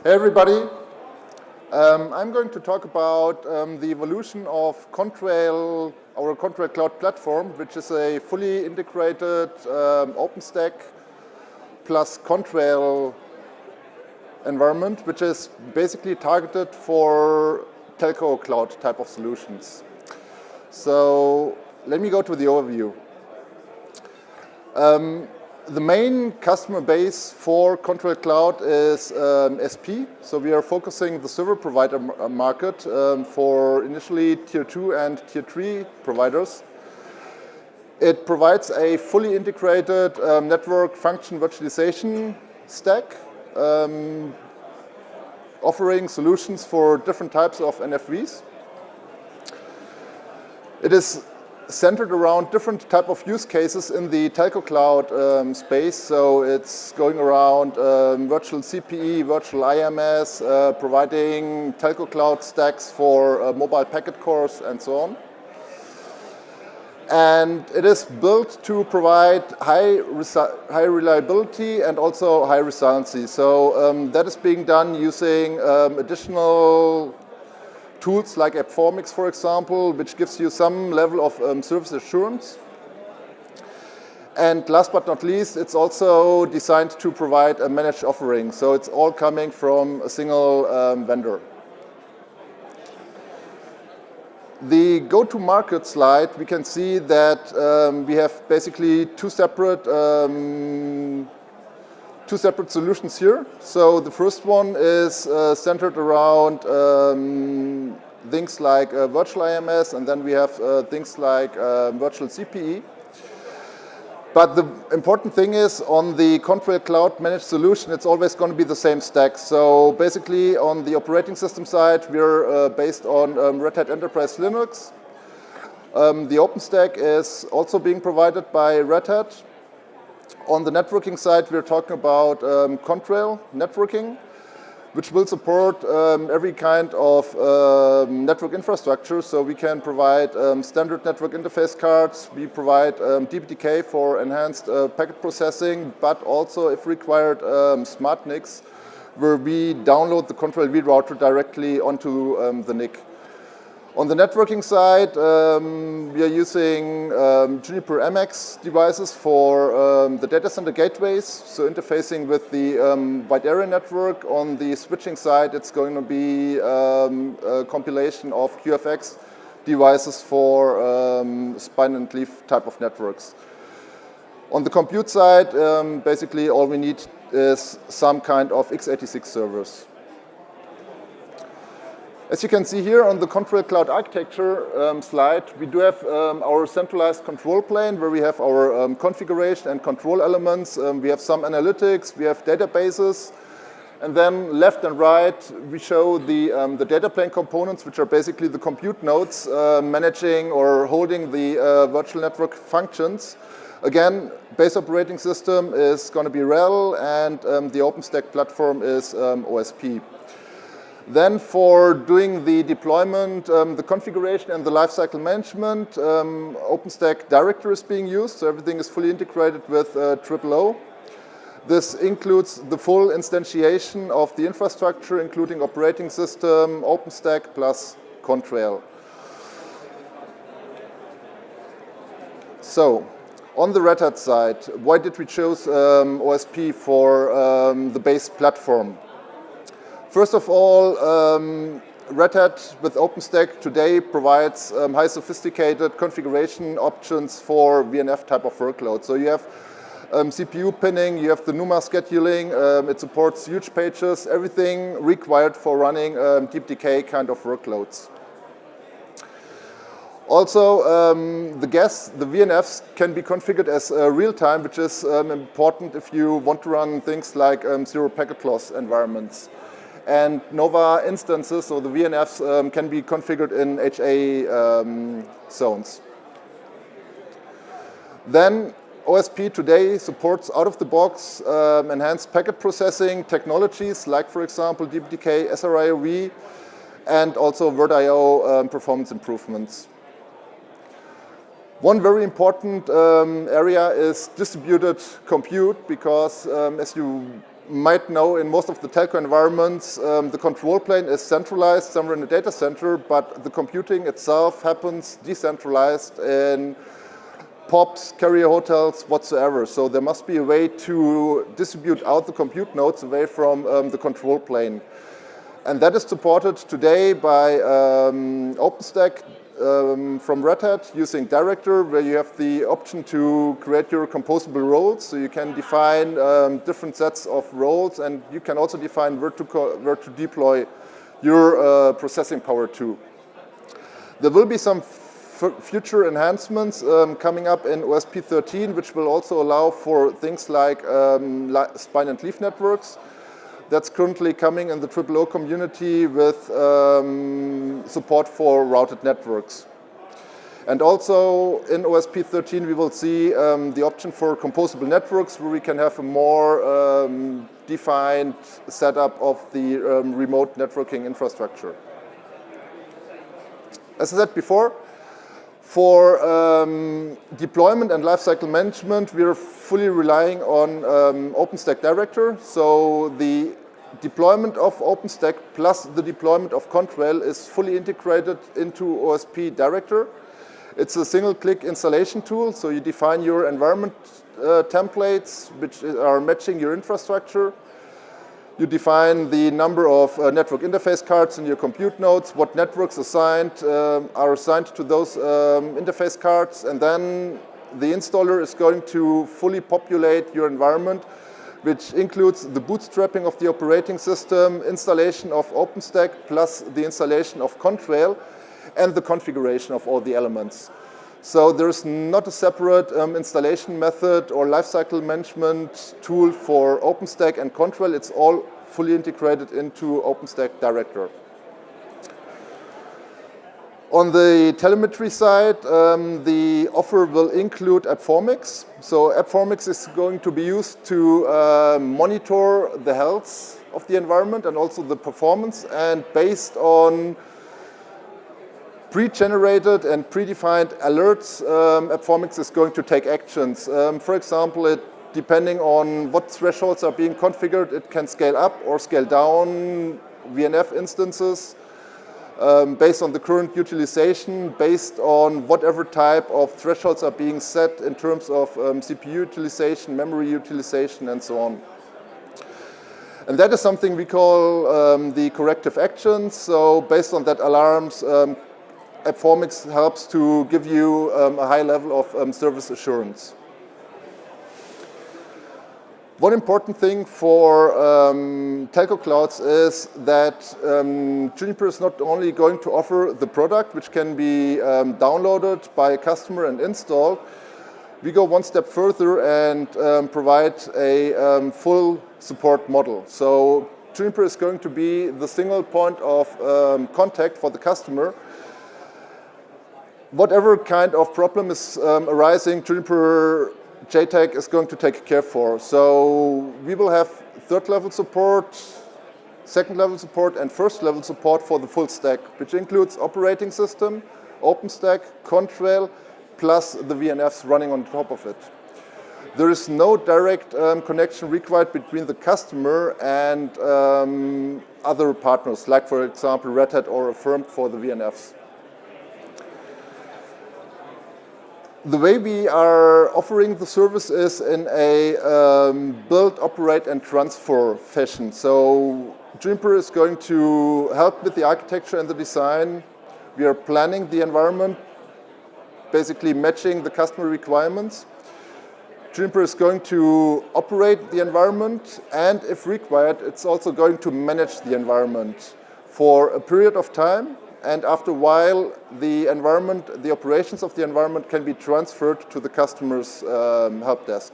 Hey everybody, I'm going to talk about the evolution of Contrail, our Contrail Cloud platform, which is a fully integrated OpenStack plus Contrail environment, which is basically targeted for telco cloud type of solutions. So let me go to the overview. The main customer base for Contrail Cloud is SP. So we are focusing the server provider market for initially tier 2 and tier 3 providers. It provides a fully integrated network function virtualization stack, offering solutions for different types of NFVs. It is centered around different type of use cases in the telco cloud space. So it's going around virtual CPE, virtual IMS, providing telco cloud stacks for mobile packet cores and so on. And it is built to provide high reliability and also high resiliency. So that is being done using additional tools like AppFormix, for example, which gives you some level of service assurance. And last but not least, it's also designed to provide a managed offering. So it's all coming from a single vendor. The go-to-market slide, we can see that we have basically two separate solutions here. So the first one is centered around things like virtual IMS, and then we have things like virtual CPE. But the important thing is on the Contrail Cloud managed solution, it's always going to be the same stack. So basically on the operating system side, we're based on Red Hat Enterprise Linux. The OpenStack is also being provided by Red Hat. On the networking side, we're talking about Contrail networking, which will support every kind of network infrastructure. So we can provide standard network interface cards. We provide DPDK for enhanced packet processing, but also, if required, smart NICs, where we download the Contrail vRouter directly onto the NIC. On the networking side, we are using Juniper MX devices for the data center gateways, so interfacing with the wide area network. On the switching side, it's going to be a compilation of QFX devices for spine and leaf type of networks. On the compute side, basically all we need is some kind of x86 servers. As you can see here on the Contrail Cloud architecture slide, we do have our centralized control plane where we have our configuration and control elements. We have some analytics, we have databases, and then left and right we show the data plane components, which are basically the compute nodes managing or holding the virtual network functions. Again, base operating system is going to be RHEL, and the OpenStack platform is OSP. Then for doing the deployment, the configuration and the lifecycle management, OpenStack Director is being used, so everything is fully integrated with OOO. This includes the full instantiation of the infrastructure, including operating system, OpenStack plus Contrail. So, on the Red Hat side, why did we choose OSP for the base platform? First of all, Red Hat with OpenStack today provides high sophisticated configuration options for VNF type of workloads. So you have CPU pinning, you have the NUMA scheduling, it supports huge pages, everything required for running DPDK kind of workloads. Also, the VNFs can be configured as real-time, which is important if you want to run things like zero packet loss environments. And Nova instances, so the VNFs, can be configured in HA zones. Then OSP today supports out-of-the-box enhanced packet processing technologies, like, for example, DPDK, SRIOV, and also VirtIO performance improvements. One very important area is distributed compute, because as you might know, in most of the telco environments, the control plane is centralized somewhere in the data center, but the computing itself happens decentralized in POPs, carrier hotels, whatsoever. So there must be a way to distribute out the compute nodes away from the control plane. And that is supported today by OpenStack from Red Hat using Director, where you have the option to create your composable roles. So you can define different sets of roles, and you can also define where to deploy your processing power to. There will be some future enhancements coming up in OSP 13, which will also allow for things like spine and leaf networks. That's currently coming in the OO community with support for routed networks. And also in OSP 13 we will see the option for composable networks, where we can have a more defined setup of the remote networking infrastructure. As I said before, for deployment and lifecycle management, we are fully relying on OpenStack Director. So the deployment of OpenStack plus the deployment of Contrail is fully integrated into OSP Director. It's a single-click installation tool, so you define your environment templates which are matching your infrastructure. You define the number of network interface cards in your compute nodes, what networks are assigned to those interface cards, and then the installer is going to fully populate your environment, which includes the bootstrapping of the operating system, installation of OpenStack, plus the installation of Contrail, and the configuration of all the elements. So there's not a separate installation method or lifecycle management tool for OpenStack and Contrail. It's all fully integrated into OpenStack Director. On the telemetry side, the offer will include AppFormix. So AppFormix is going to be used to monitor the health of the environment and also the performance, and based on pre-generated and predefined alerts, AppFormix is going to take actions. For example, depending on what thresholds are being configured, it can scale up or scale down VNF instances based on the current utilization, based on whatever type of thresholds are being set in terms of CPU utilization, memory utilization, and so on. And that is something we call the corrective actions. So based on that alarms, AppFormix helps to give you a high level of service assurance. One important thing for telco clouds is that Juniper is not only going to offer the product, which can be downloaded by a customer and installed. We go one step further and provide a full support model. So Juniper is going to be the single point of contact for the customer. Whatever kind of problem is arising, Juniper JTAG is going to take care for. So we will have third-level support, second-level support, and first-level support for the full stack, which includes operating system, OpenStack, Contrail, plus the VNFs running on top of it. There is no direct connection required between the customer and other partners, like, for example, Red Hat or Affirmed for the VNFs. The way we are offering the service is in a build, operate, and transfer fashion. So Juniper is going to help with the architecture and the design. We are planning the environment, basically matching the customer requirements. Juniper is going to operate the environment, and if required, it's also going to manage the environment for a period of time. And after a while, the environment, the operations of the environment can be transferred to the customer's help desk.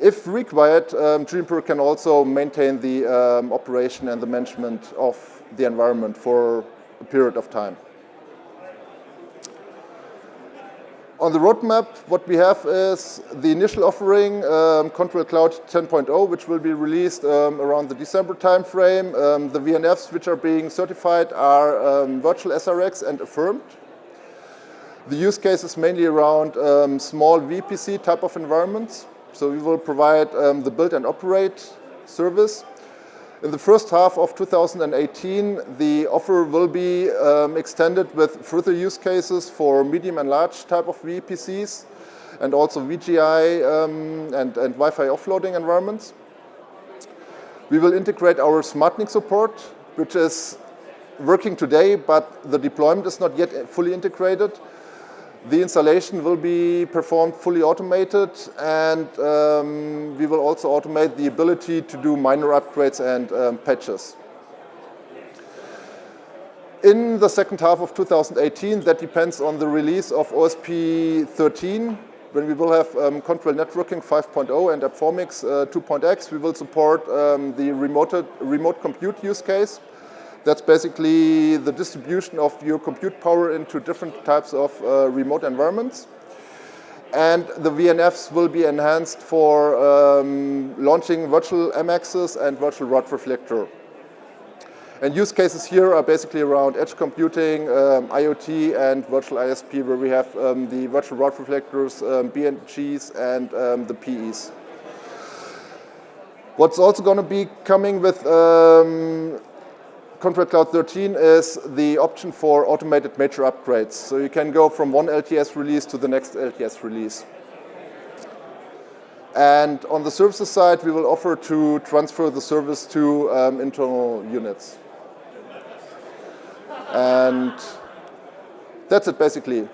If required, Juniper can also maintain the operation and the management of the environment for a period of time. On the roadmap, what we have is the initial offering, Contrail Cloud 10.0, which will be released around the December timeframe. The VNFs which are being certified are virtual SRX and Affirmed. The use case is mainly around small VPC type of environments. So we will provide the build and operate service. In the first half of 2018, the offer will be extended with further use cases for medium and large type of VPCs and also VGI and Wi-Fi offloading environments. We will integrate our SmartNIC support, which is working today, but the deployment is not yet fully integrated. The installation will be performed fully automated, and we will also automate the ability to do minor upgrades and patches. In the second half of 2018, that depends on the release of OSP 13, when we will have control networking 5.0 and AppFormix 2.x. We will support the remote compute use case. That's basically the distribution of your compute power into different types of remote environments. And the VNFs will be enhanced for launching virtual MXs and virtual rod reflector. And use cases here are basically around edge computing, IoT, and virtual ISP, where we have the virtual rod reflectors, BNGs, and the PEs. What's also going to be coming with Contract Cloud 13 is the option for automated major upgrades. So you can go from one LTS release to the next LTS release. And on the services side, we will offer to transfer the service to internal units. And that's it basically.